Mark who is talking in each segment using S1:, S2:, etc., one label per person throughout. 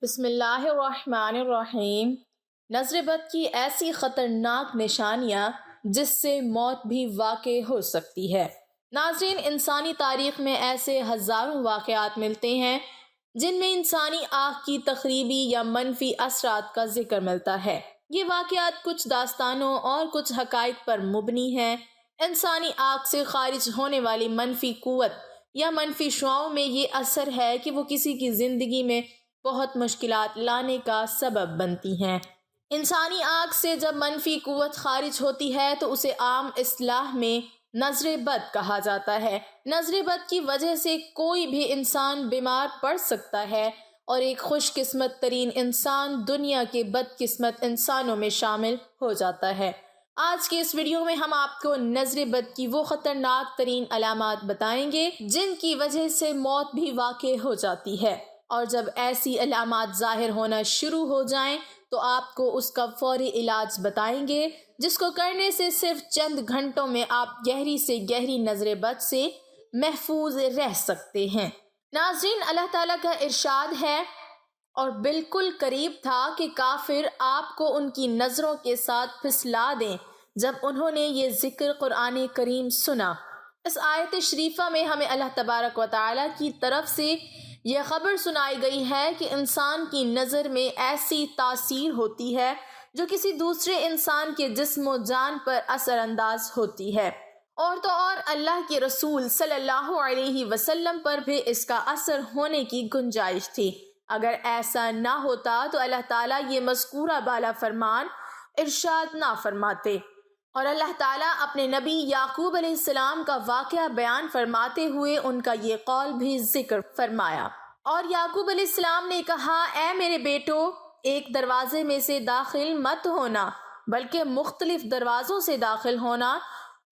S1: بسم اللہ الرحمن الرحیم۔ نظر بد کی ایسی خطرناک نشانیاں جس سے موت بھی واقع ہو سکتی ہے۔ ناظرین، انسانی تاریخ میں ایسے ہزاروں واقعات ملتے ہیں جن میں انسانی آنکھ کی تخریبی یا منفی اثرات کا ذکر ملتا ہے۔ یہ واقعات کچھ داستانوں اور کچھ حقائق پر مبنی ہیں۔ انسانی آنکھ سے خارج ہونے والی منفی قوت یا منفی شعاؤں میں یہ اثر ہے کہ وہ کسی کی زندگی میں بہت مشکلات لانے کا سبب بنتی ہیں۔ انسانی آنکھ سے جب منفی قوت خارج ہوتی ہے تو اسے عام اصطلاح میں نظر بد کہا جاتا ہے۔ نظر بد کی وجہ سے کوئی بھی انسان بیمار پڑ سکتا ہے اور ایک خوش قسمت ترین انسان دنیا کے بد قسمت انسانوں میں شامل ہو جاتا ہے۔ آج کے اس ویڈیو میں ہم آپ کو نظر بد کی وہ خطرناک ترین علامات بتائیں گے جن کی وجہ سے موت بھی واقع ہو جاتی ہے، اور جب ایسی علامات ظاہر ہونا شروع ہو جائیں تو آپ کو اس کا فوری علاج بتائیں گے، جس کو کرنے سے صرف چند گھنٹوں میں آپ گہری سے گہری نظر بد سے محفوظ رہ سکتے ہیں۔ ناظرین، اللہ تعالیٰ کا ارشاد ہے، اور بالکل قریب تھا کہ کافر آپ کو ان کی نظروں کے ساتھ پھسلا دیں جب انہوں نے یہ ذکر قرآن کریم سنا۔ اس آیت شریفہ میں ہمیں اللہ تبارک و تعالیٰ کی طرف سے یہ خبر سنائی گئی ہے کہ انسان کی نظر میں ایسی تاثیر ہوتی ہے جو کسی دوسرے انسان کے جسم و جان پر اثر انداز ہوتی ہے، اور تو اور اللہ کے رسول صلی اللہ علیہ وسلم پر بھی اس کا اثر ہونے کی گنجائش تھی۔ اگر ایسا نہ ہوتا تو اللہ تعالیٰ یہ مذکورہ بالا فرمان ارشاد نہ فرماتے، اور اللہ تعالیٰ اپنے نبی یعقوب علیہ السلام کا واقعہ بیان فرماتے ہوئے ان کا یہ قول بھی ذکر فرمایا۔ اور یعقوب علیہ السلام نے کہا، اے میرے بیٹو، ایک دروازے میں سے داخل مت ہونا بلکہ مختلف دروازوں سے داخل ہونا۔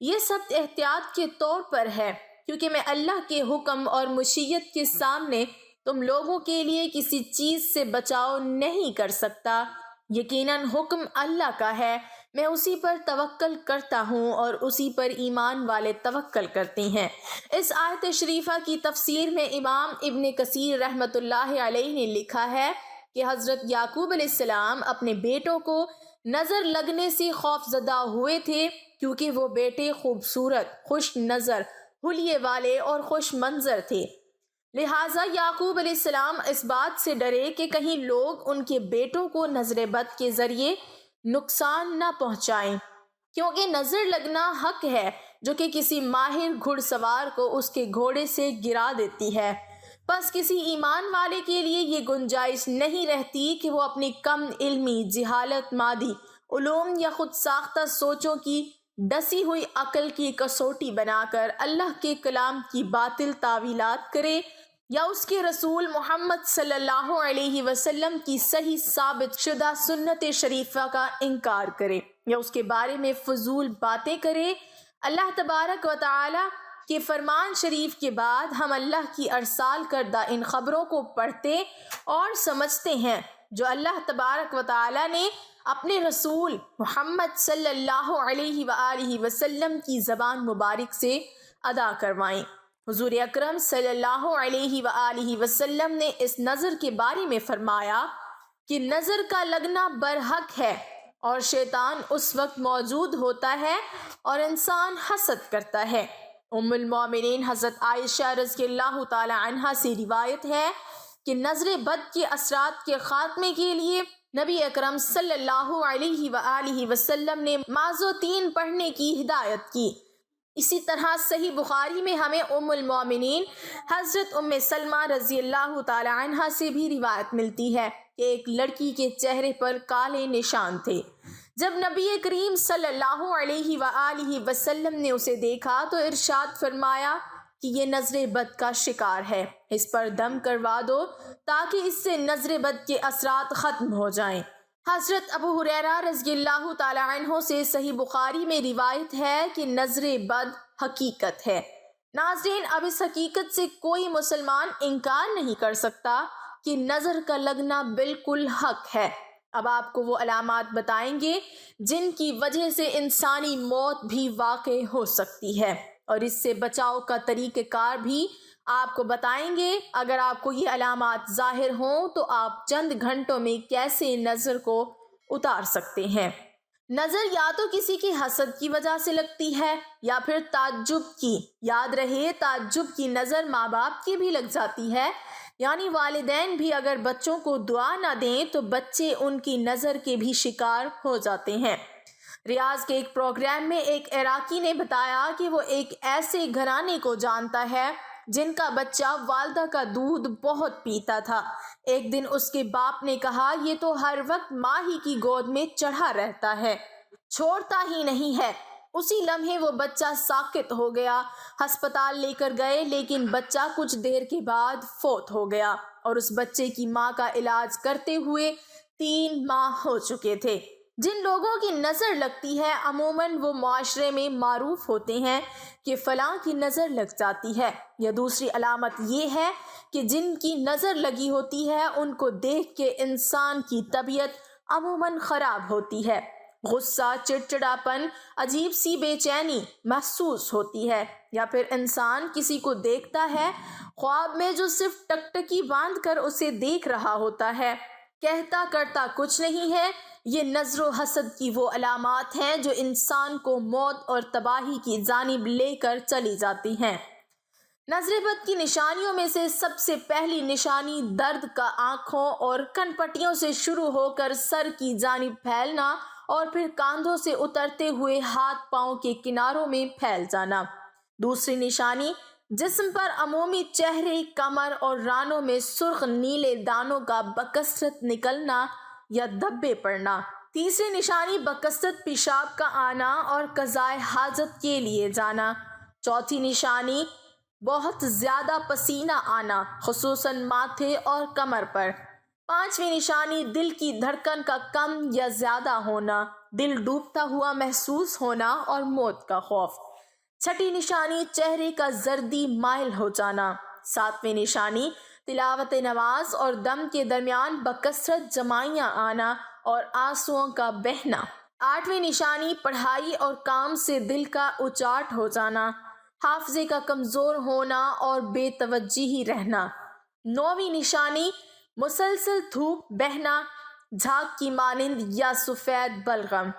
S1: یہ سب احتیاط کے طور پر ہے، کیونکہ میں اللہ کے حکم اور مشیت کے سامنے تم لوگوں کے لیے کسی چیز سے بچاؤ نہیں کر سکتا۔ یقیناً حکم اللہ کا ہے، میں اسی پر توکل کرتا ہوں اور اسی پر ایمان والے توکل کرتے ہیں۔ اس آیت شریفہ کی تفسیر میں امام ابن کثیر رحمۃ اللہ علیہ نے لکھا ہے کہ حضرت یعقوب علیہ السلام اپنے بیٹوں کو نظر لگنے سے خوف زدہ ہوئے تھے، کیونکہ وہ بیٹے خوبصورت، خوش نظر، حلیے والے اور خوش منظر تھے۔ لہٰذا یعقوب علیہ السلام اس بات سے ڈرے کہ کہیں لوگ ان کے بیٹوں کو نظر بد کے ذریعے نقصان نہ پہنچائیں، کیونکہ نظر لگنا حق ہے جو کہ کسی ماہر گھڑ سوار کو اس کے گھوڑے سے گرا دیتی ہے۔ بس کسی ایمان والے کے لیے یہ گنجائش نہیں رہتی کہ وہ اپنی کم علمی، جہالت، مادی علوم یا خود ساختہ سوچوں کی ڈسی ہوئی عقل کی کسوٹی بنا کر اللہ کے کلام کی باطل تعویلات کرے، یا اس کے رسول محمد صلی اللہ علیہ وسلم کی صحیح ثابت شدہ سنت شریفہ کا انکار کرے، یا اس کے بارے میں فضول باتیں کرے۔ اللہ تبارک و تعالی کے فرمان شریف کے بعد ہم اللہ کی ارسال کردہ ان خبروں کو پڑھتے اور سمجھتے ہیں جو اللہ تبارک و تعالی نے اپنے رسول محمد صلی اللہ علیہ وآلہ وسلم کی زبان مبارک سے ادا کروائیں۔ حضور اکرم صلی اللہ علیہ وآلہ وسلم نے اس نظر کے بارے میں فرمایا کہ نظر کا لگنا برحق ہے، اور شیطان اس وقت موجود ہوتا ہے اور انسان حسد کرتا ہے۔ ام المومنین حضرت عائشہ رضی اللہ تعالی عنہا سے روایت ہے کہ نظر بد کے اثرات کے خاتمے کے لیے نبی اکرم صلی اللہ علیہ وآلہ وسلم نے معوذتین پڑھنے کی ہدایت کی۔ اسی طرح صحیح بخاری میں ہمیں ام المومنین حضرت ام سلمہ رضی اللہ تعالی عنہا سے بھی روایت ملتی ہے کہ ایک لڑکی کے چہرے پر کالے نشان تھے۔ جب نبی کریم صلی اللہ علیہ وآلہ وسلم نے اسے دیکھا تو ارشاد فرمایا کہ یہ نظر بد کا شکار ہے، اس پر دم کروا دو تاکہ اس سے نظر بد کے اثرات ختم ہو جائیں۔ حضرت ابو ہریرہ رضی اللہ تعالی عنہ سے صحیح بخاری میں روایت ہے کہ نظر بد حقیقت ہے۔ ناظرین، اب اس حقیقت سے کوئی مسلمان انکار نہیں کر سکتا کہ نظر کا لگنا بالکل حق ہے۔ اب آپ کو وہ علامات بتائیں گے جن کی وجہ سے انسانی موت بھی واقع ہو سکتی ہے، اور اس سے بچاؤ کا طریقہ کار بھی آپ کو بتائیں گے اگر آپ کو یہ علامات ظاہر ہوں تو آپ چند گھنٹوں میں کیسے نظر کو اتار سکتے ہیں۔ نظر یا تو کسی کی حسد کی وجہ سے لگتی ہے یا پھر تعجب کی۔ یاد رہے تعجب کی نظر ماں باپ کی بھی لگ جاتی ہے، یعنی والدین بھی اگر بچوں کو دعا نہ دیں تو بچے ان کی نظر کے بھی شکار ہو جاتے ہیں۔ ریاض کے ایک پروگرام میں ایک عراقی نے بتایا کہ وہ ایک ایسے گھرانے کو جانتا ہے جن کا بچہ والدہ کا دودھ بہت پیتا تھا۔ ایک دن اس کے باپ نے کہا، یہ تو ہر وقت ماں ہی کی گود میں چڑھا رہتا ہے، چھوڑتا ہی نہیں ہے۔ اسی لمحے وہ بچہ ساکت ہو گیا۔ ہسپتال لے کر گئے لیکن بچہ کچھ دیر کے بعد فوت ہو گیا اور اس بچے کی ماں کا علاج کرتے ہوئے 3 ماہ ہو چکے تھے۔ جن لوگوں کی نظر لگتی ہے عموماً وہ معاشرے میں معروف ہوتے ہیں کہ فلاں کی نظر لگ جاتی ہے، یا دوسری علامت یہ ہے کہ جن کی نظر لگی ہوتی ہے ان کو دیکھ کے انسان کی طبیعت عموماً خراب ہوتی ہے، غصہ، چڑچڑاپن، عجیب سی بے چینی محسوس ہوتی ہے، یا پھر انسان کسی کو دیکھتا ہے خواب میں جو صرف ٹکٹکی باندھ کر اسے دیکھ رہا ہوتا ہے، کہتا کرتا کچھ نہیں ہے۔ یہ نظر و حسد کی وہ علامات ہیں جو انسان کو موت اور تباہی کی جانب لے کر چلی جاتی ہیں۔ نظر بد کی نشانیوں میں سے سب سے پہلی نشانی درد کا آنکھوں اور کن پٹیوں سے شروع ہو کر سر کی جانب پھیلنا اور پھر کاندھوں سے اترتے ہوئے ہاتھ پاؤں کے کناروں میں پھیل جانا۔ دوسری نشانی جسم پر عمومی چہرے، کمر اور رانوں میں سرخ نیلے دانوں کا بکثرت نکلنا یا دھبے پڑنا۔ تیسری نشانی بکثرت پیشاب کا آنا اور قضائے حاجت کے لیے جانا۔ چوتھی نشانی بہت زیادہ پسینہ آنا، خصوصاً ماتھے اور کمر پر۔ پانچویں نشانی دل کی دھڑکن کا کم یا زیادہ ہونا، دل ڈوبتا ہوا محسوس ہونا اور موت کا خوف۔ چھٹی نشانی چہرے کا زردی مائل ہو جانا۔ ساتویں نشانی تلاوت نماز اور دم کے درمیان بکثرت جمائیاں آنا اور آنسوؤں کا بہنا۔ آٹھویں نشانی پڑھائی اور کام سے دل کا اچاٹ ہو جانا، حافظے کا کمزور ہونا اور بے توجہی رہنا۔ نویں نشانی مسلسل دھوپ بہنا، جھاگ کی مانند یا سفید بلغم۔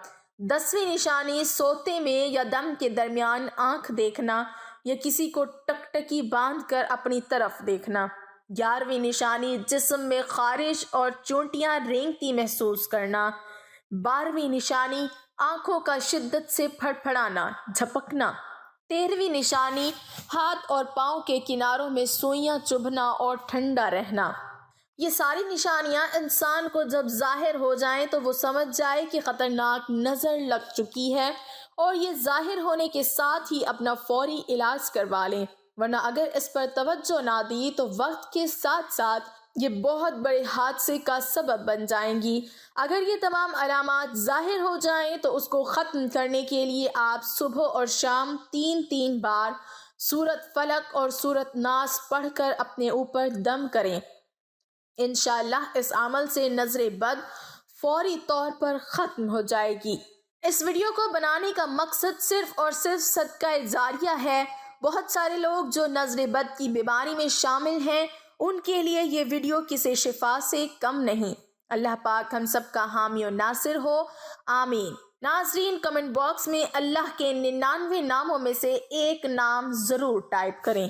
S1: 10ویں نشانی سوتے میں یا دم کے درمیان آنکھ دیکھنا یا کسی کو ٹکٹکی باندھ کر اپنی طرف دیکھنا۔ 11ویں نشانی جسم میں خارش اور چونٹیاں رینگتی محسوس کرنا۔ 12ویں نشانی آنکھوں کا شدت سے پھڑپھڑانا، جھپکنا۔ 13ویں نشانی ہاتھ اور پاؤں کے کناروں میں سوئیاں چبھنا اور ٹھنڈا رہنا۔ یہ ساری نشانیاں انسان کو جب ظاہر ہو جائیں تو وہ سمجھ جائے کہ خطرناک نظر لگ چکی ہے اور یہ ظاہر ہونے کے ساتھ ہی اپنا فوری علاج کروا لیں، ورنہ اگر اس پر توجہ نہ دی تو وقت کے ساتھ ساتھ یہ بہت بڑے حادثے کا سبب بن جائیں گی۔ اگر یہ تمام علامات ظاہر ہو جائیں تو اس کو ختم کرنے کے لیے آپ صبح اور شام 3 بار سورۃ فلق اور سورۃ ناس پڑھ کر اپنے اوپر دم کریں۔ انشاءاللہ اس عمل سے نظر بد فوری طور پر ختم ہو جائے گی۔ اس ویڈیو کو بنانے کا مقصد صرف اور صرف صدقہ جاریہ ہے۔ بہت سارے لوگ جو نظر بد کی بیماری میں شامل ہیں ان کے لیے یہ ویڈیو کسی شفا سے کم نہیں۔ اللہ پاک ہم سب کا حامی و ناصر ہو، آمین۔ ناظرین کمنٹ باکس میں اللہ کے 99 ناموں میں سے ایک نام ضرور ٹائپ کریں۔